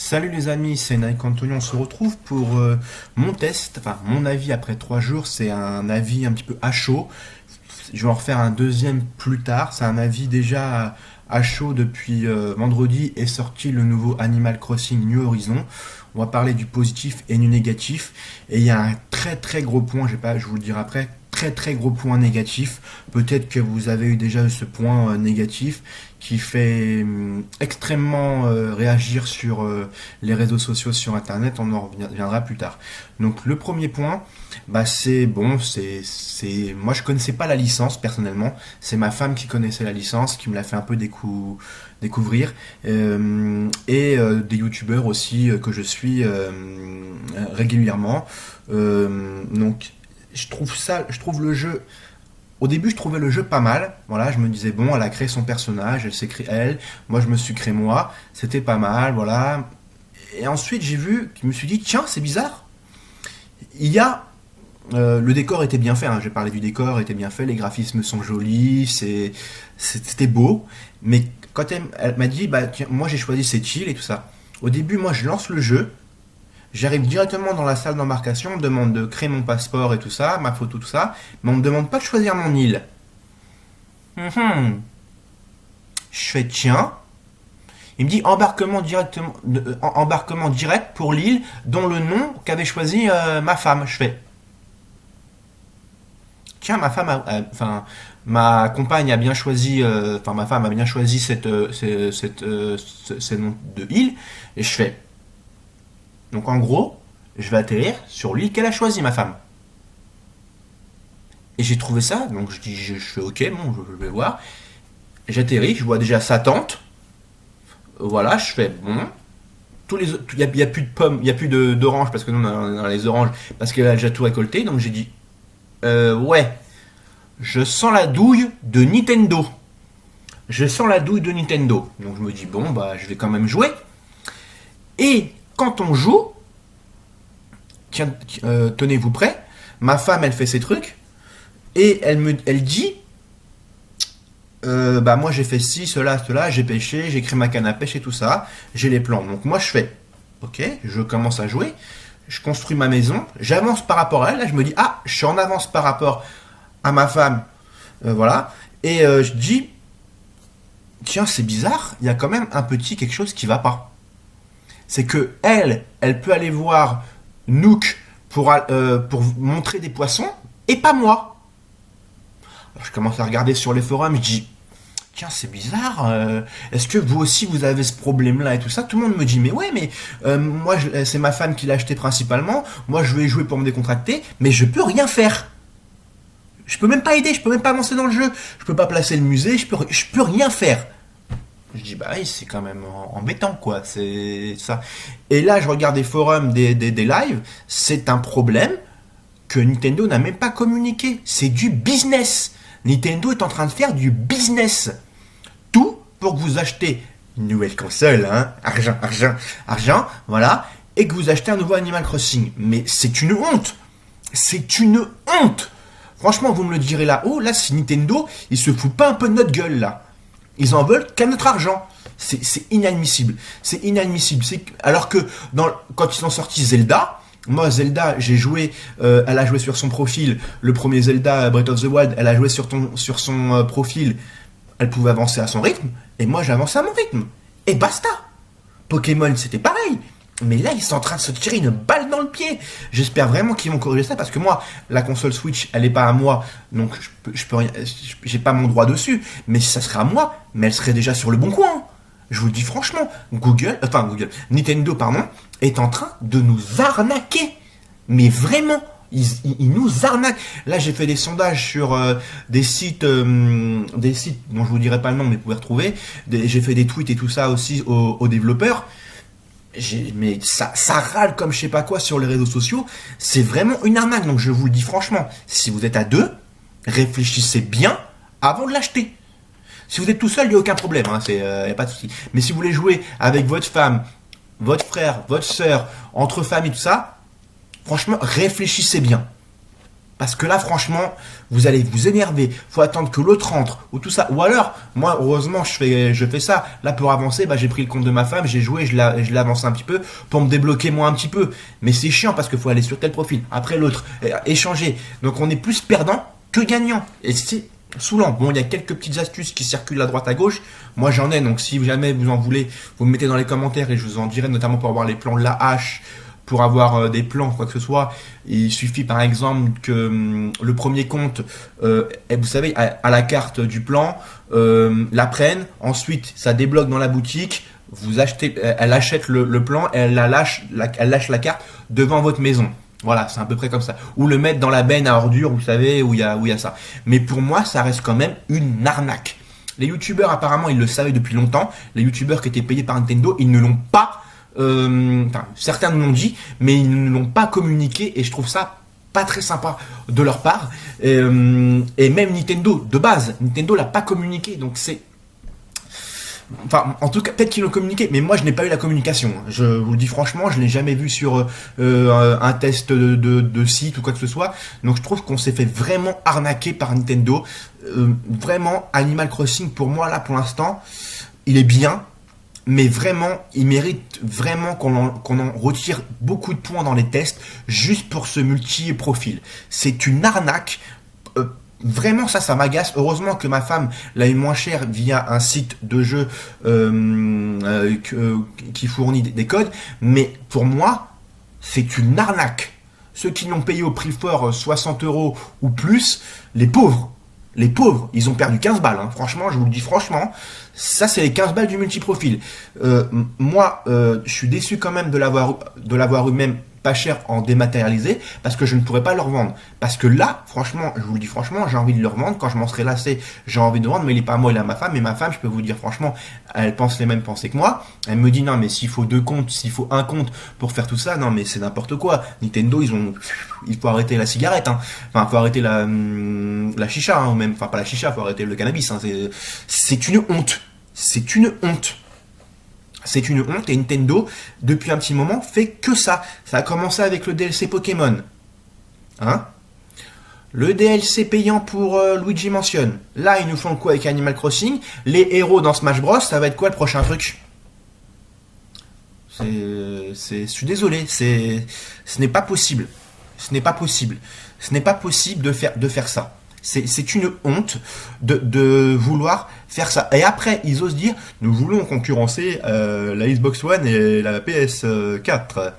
Salut les amis, c'est Nike Antonio. On se retrouve pour mon test, enfin mon avis après 3 jours. C'est un avis un petit peu à chaud. Je vais en refaire un deuxième plus tard. C'est un avis déjà à chaud depuis vendredi est sorti le nouveau Animal Crossing New Horizon. On va parler du positif et du négatif. Et il y a un très très gros point, je vous le dirai après, très gros point négatif. Peut-être que vous avez eu déjà ce point négatif qui fait extrêmement réagir sur les réseaux sociaux, sur internet. On en reviendra plus tard. Donc le premier point, bah c'est bon, c'est moi je connaissais pas la licence personnellement. C'est ma femme qui connaissait la licence, qui me l'a fait un peu découvrir, des youtubeurs aussi que je suis régulièrement. Donc je trouve le jeu. Au début, je trouvais le jeu pas mal. Voilà, je me disais bon, elle a créé son personnage, elle s'est créée elle. Moi, je me suis créé moi. C'était pas mal, voilà. Et ensuite, je me suis dit tiens, c'est bizarre. Il y a le décor était bien fait. Hein, j'ai parlé du décor, était bien fait. Les graphismes sont jolis, c'était beau. Mais quand elle m'a dit bah tiens, moi j'ai choisi cette île et tout ça. Au début, moi, je lance le jeu. J'arrive directement dans la salle d'embarcation, on me demande de créer mon passeport et tout ça, ma photo, tout ça, mais on me demande pas de choisir mon île. Je fais tiens. Il me dit embarquement direct pour l'île dont le nom qu'avait choisi ma femme. Je fais tiens, ma compagne a bien choisi, ma femme a bien choisi ce nom de île, et je fais. Donc en gros, je vais atterrir sur l'île qu'elle a choisie, ma femme. Et j'ai trouvé ça, donc je fais ok, bon, je vais voir. J'atterris, je vois déjà sa tente. Voilà, je fais bon. Il n'y a plus de pommes, il n'y a plus d'oranges, parce que nous on a les oranges, parce qu'elle a déjà tout récolté. Donc j'ai dit, ouais, je sens la douille de Nintendo. Je sens la douille de Nintendo. Donc je me dis, bon, bah je vais quand même jouer. Et quand on joue, tiens, tenez-vous prêts, ma femme elle fait ses trucs et elle dit bah moi j'ai fait ci, cela, j'ai pêché, j'ai créé ma canne à pêche et tout ça, j'ai les plans. Donc moi je fais ok, je commence à jouer, je construis ma maison, j'avance par rapport à elle, là je me dis ah je suis en avance par rapport à ma femme, voilà, et je dis tiens c'est bizarre, il y a quand même un petit quelque chose qui va pas. C'est que elle peut aller voir Nook pour montrer des poissons, et pas moi. Alors, je commence à regarder sur les forums, je dis, tiens, c'est bizarre, est-ce que vous aussi vous avez ce problème-là et tout ça? Tout le monde me dit, mais ouais, mais moi, c'est ma femme qui l'a acheté principalement, moi je vais jouer pour me décontracter, mais je peux rien faire. Je peux même pas aider, je peux même pas avancer dans le jeu, je peux pas placer le musée, je peux rien faire. Je dis, bah oui, c'est quand même embêtant, quoi, c'est ça. Et là, je regarde des forums, des lives, c'est un problème que Nintendo n'a même pas communiqué. C'est du business. Nintendo est en train de faire du business. Tout pour que vous achetez une nouvelle console, hein, argent, voilà, et que vous achetez un nouveau Animal Crossing. Mais c'est une honte. C'est une honte. Franchement, vous me le direz là-haut, là, c'est Nintendo, ils se foutent pas un peu de notre gueule, là. Ils en veulent qu'à notre argent. C'est inadmissible. C'est inadmissible. Alors que quand ils ont sorti Zelda, moi Zelda, j'ai joué, elle a joué sur son profil. Le premier Zelda, Breath of the Wild, elle a joué sur son profil. Elle pouvait avancer à son rythme. Et moi j'ai avancé à mon rythme. Et basta. Pokémon, c'était pareil. Mais là, ils sont en train de se tirer une balle dans le pied. J'espère vraiment qu'ils vont corriger ça, parce que moi, la console Switch, elle n'est pas à moi, donc je peux rien, j'ai pas mon droit dessus. Mais si ça serait à moi, mais elle serait déjà sur le bon coin. Je vous le dis franchement, Nintendo, pardon, est en train de nous arnaquer. Mais vraiment, ils nous arnaquent. Là, j'ai fait des sondages sur des sites dont je vous dirai pas le nom, mais vous pouvez retrouver. J'ai fait des tweets et tout ça aussi aux développeurs. Mais ça râle comme je sais pas quoi sur les réseaux sociaux. C'est vraiment une arnaque. Donc je vous le dis franchement, si vous êtes à deux, réfléchissez bien avant de l'acheter. Si vous êtes tout seul, il n'y a aucun problème, hein, y a pas de souci. Mais si vous voulez jouer avec votre femme, votre frère, votre soeur, entre familles, tout ça, franchement, réfléchissez bien. Parce que là, franchement, vous allez vous énerver. Faut attendre que l'autre rentre ou tout ça. Ou alors, moi, heureusement, je fais ça. Là, pour avancer, j'ai pris le compte de ma femme, j'ai joué, je l'ai avancé un petit peu pour me débloquer moi un petit peu. Mais c'est chiant parce qu'il faut aller sur tel profil, après l'autre, échanger. Donc, on est plus perdant que gagnant. Et c'est saoulant. Bon, il y a quelques petites astuces qui circulent à droite à gauche. Moi, j'en ai. Donc, si jamais vous en voulez, vous me mettez dans les commentaires et je vous en dirai, notamment pour avoir les plans de la hache. Pour avoir des plans, quoi que ce soit, il suffit par exemple que le premier compte, vous savez, à la carte du plan, la prenne, ensuite ça débloque dans la boutique, vous achetez, elle achète le plan, elle lâche la carte devant votre maison. Voilà, c'est à peu près comme ça. Ou le mettre dans la benne à ordures, vous savez, où il y a ça. Mais pour moi, ça reste quand même une arnaque. Les youtubeurs, apparemment, ils le savaient depuis longtemps. Les youtubeurs qui étaient payés par Nintendo, ils ne l'ont pas certains nous l'ont dit, mais ils ne l'ont pas communiqué et je trouve ça pas très sympa de leur part. Et même Nintendo, de base, Nintendo l'a pas communiqué, donc c'est... Enfin, en tout cas, peut-être qu'ils l'ont communiqué, mais moi je n'ai pas eu la communication. Je vous le dis franchement, je l'ai jamais vu sur un test de site ou quoi que ce soit. Donc je trouve qu'on s'est fait vraiment arnaquer par Nintendo. Vraiment, Animal Crossing, pour moi, là, pour l'instant, il est bien. Mais vraiment, il mérite vraiment qu'on en retire beaucoup de points dans les tests juste pour ce multi-profil. C'est une arnaque. Vraiment, ça m'agace. Heureusement que ma femme l'a eu moins cher via un site de jeu qui fournit des codes. Mais pour moi, c'est une arnaque. Ceux qui l'ont payé au prix fort 60 € ou plus, les pauvres, ils ont perdu 15 balles. Hein. Franchement, je vous le dis franchement, ça c'est les 15 balles du multiprofil. Moi, je suis déçu quand même de l'avoir eu même pas cher en dématérialisé parce que je ne pourrais pas le revendre. Parce que là, franchement, je vous le dis franchement, j'ai envie de le revendre. Quand je m'en serai lassé, j'ai envie de le revendre, mais il est pas à moi, il est à ma femme. Et ma femme, je peux vous dire franchement, elle pense les mêmes pensées que moi. Elle me dit non, mais s'il faut 2 comptes, s'il faut un compte pour faire tout ça, non, mais c'est n'importe quoi. Nintendo, il faut arrêter la cigarette, hein. Enfin, il faut arrêter la chicha, hein, ou même, enfin pas la chicha, il faut arrêter le cannabis. Hein. C'est une honte. C'est une honte. C'est une honte et Nintendo, depuis un petit moment, fait que ça. Ça a commencé avec le DLC Pokémon. Hein? Le DLC payant pour Luigi Mansion. Là, ils nous font quoi avec Animal Crossing? Les héros dans Smash Bros, ça va être quoi le prochain truc? Je suis désolé, ce n'est pas possible. Ce n'est pas possible. Ce n'est pas possible de faire ça. C'est une honte de vouloir faire ça. Et après, ils osent dire, nous voulons concurrencer la Xbox One et la PS4.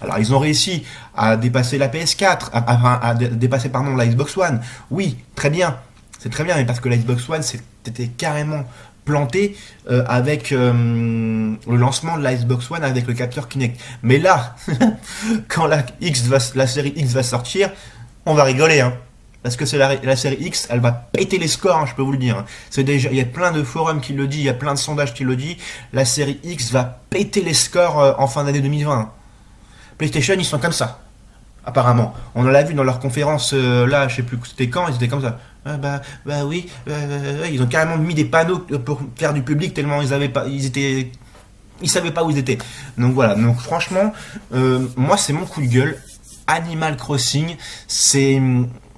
Alors, ils ont réussi à dépasser la PS4, à dépasser la Xbox One. Oui, très bien. C'est très bien, mais parce que la Xbox One, c'était carrément planté avec le lancement de la Xbox One avec le capteur Kinect. Mais là, quand la série X va sortir, on va rigoler, hein. Parce que c'est la série X, elle va péter les scores, hein, je peux vous le dire. Hein. Il y a plein de forums qui le disent, il y a plein de sondages qui le disent. La série X va péter les scores en fin d'année 2020. Hein. PlayStation, ils sont comme ça, apparemment. On l'a vu dans leur conférence, là, je sais plus c'était quand, ils étaient comme ça. Oui, ils ont carrément mis des panneaux pour faire du public tellement ils savaient pas où ils étaient. Donc voilà, donc franchement, moi c'est mon coup de gueule. Animal Crossing, c'est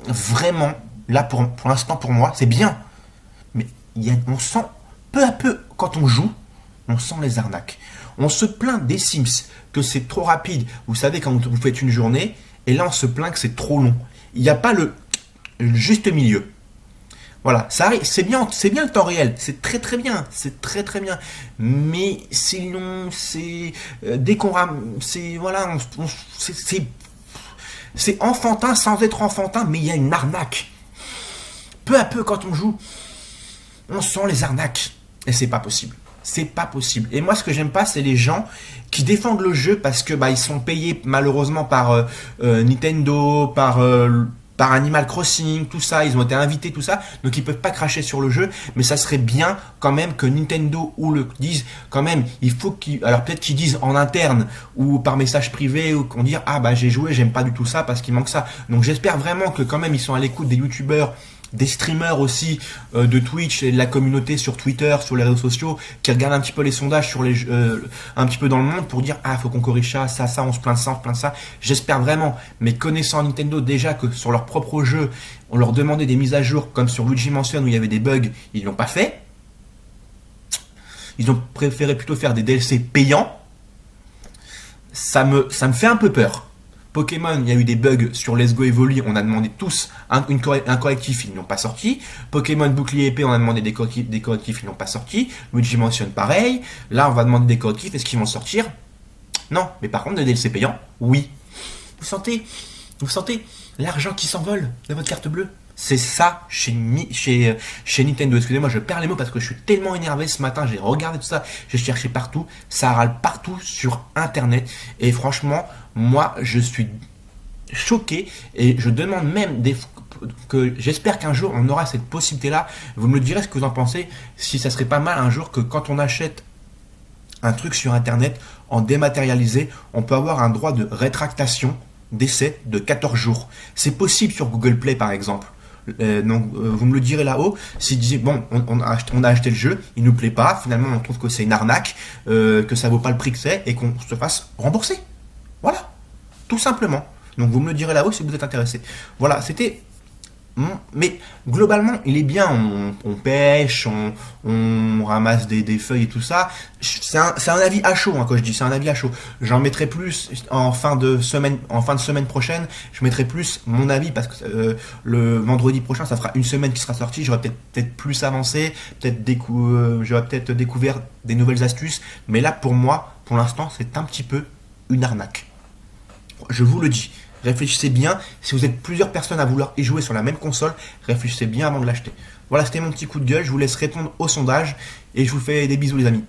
vraiment, là pour l'instant pour moi, c'est bien. Mais on sent, peu à peu, quand on joue, on sent les arnaques. On se plaint des Sims, que c'est trop rapide. Vous savez, quand vous faites une journée, et là on se plaint que c'est trop long. Il n'y a pas le juste milieu. Voilà, ça arrive, c'est bien le temps réel, c'est très très bien, Mais c'est long, c'est dès qu'on c'est voilà, c'est enfantin sans être enfantin, mais il y a une arnaque. Peu à peu, quand on joue, on sent les arnaques. Et c'est pas possible. C'est pas possible. Et moi, ce que j'aime pas, c'est les gens qui défendent le jeu parce que ils sont payés malheureusement par Nintendo, par Animal Crossing, tout ça, ils ont été invités, tout ça, donc ils peuvent pas cracher sur le jeu, mais ça serait bien quand même que Nintendo ou le disent quand même, il faut alors peut-être qu'ils disent en interne ou par message privé ou qu'on dise j'ai joué, j'aime pas du tout ça parce qu'il manque ça. Donc j'espère vraiment que quand même ils sont à l'écoute des youtubeurs des streamers aussi de Twitch et de la communauté sur Twitter, sur les réseaux sociaux, qui regardent un petit peu les sondages sur un petit peu dans le monde pour dire ah faut qu'on corrige ça, on se plaint de ça, on se plaint de ça. J'espère vraiment, mais connaissant Nintendo déjà que sur leur propre jeu, on leur demandait des mises à jour comme sur Luigi Mansion où il y avait des bugs, ils l'ont pas fait. Ils ont préféré plutôt faire des DLC payants. Ça me fait un peu peur. Pokémon, il y a eu des bugs sur Let's Go Evoli, on a demandé tous un correctif, ils n'ont pas sorti. Pokémon Bouclier Épée, on a demandé des correctifs, ils n'ont pas sorti. Luigi Mansion, pareil. Là, on va demander des correctifs, est-ce qu'ils vont sortir? Non, mais par contre, des DLC payants, oui. Vous sentez l'argent qui s'envole de votre carte bleue? C'est ça chez Nintendo. Excusez-moi, je perds les mots parce que je suis tellement énervé ce matin. J'ai regardé tout ça, j'ai cherché partout. Ça râle partout sur Internet. Et franchement, moi, je suis choqué et je demande même que j'espère qu'un jour on aura cette possibilité-là. Vous me le direz ce que vous en pensez. Si ça serait pas mal un jour que quand on achète un truc sur Internet en dématérialisé, on peut avoir un droit de rétractation d'essai de 14 jours. C'est possible sur Google Play par exemple. Donc vous me le direz là-haut, si disait bon on a acheté le jeu, il nous plaît pas, finalement on trouve que c'est une arnaque, que ça vaut pas le prix que c'est et qu'on se fasse rembourser. Voilà, tout simplement. Donc vous me le direz là-haut si vous êtes intéressé. Voilà, c'était... Mais globalement, il est bien, on pêche, on ramasse des feuilles et tout ça. C'est un avis à chaud, hein, quand je dis c'est un avis à chaud. J'en mettrai plus en fin de semaine prochaine. Je mettrai plus mon avis parce que le vendredi prochain, ça fera une semaine qui sera sorti. J'aurai peut-être plus avancé, j'aurai peut-être découvert des nouvelles astuces. Mais là, pour moi, pour l'instant, c'est un petit peu une arnaque. Je vous le dis. Réfléchissez bien, si vous êtes plusieurs personnes à vouloir y jouer sur la même console, réfléchissez bien avant de l'acheter. Voilà, c'était mon petit coup de gueule, je vous laisse répondre au sondage et je vous fais des bisous les amis.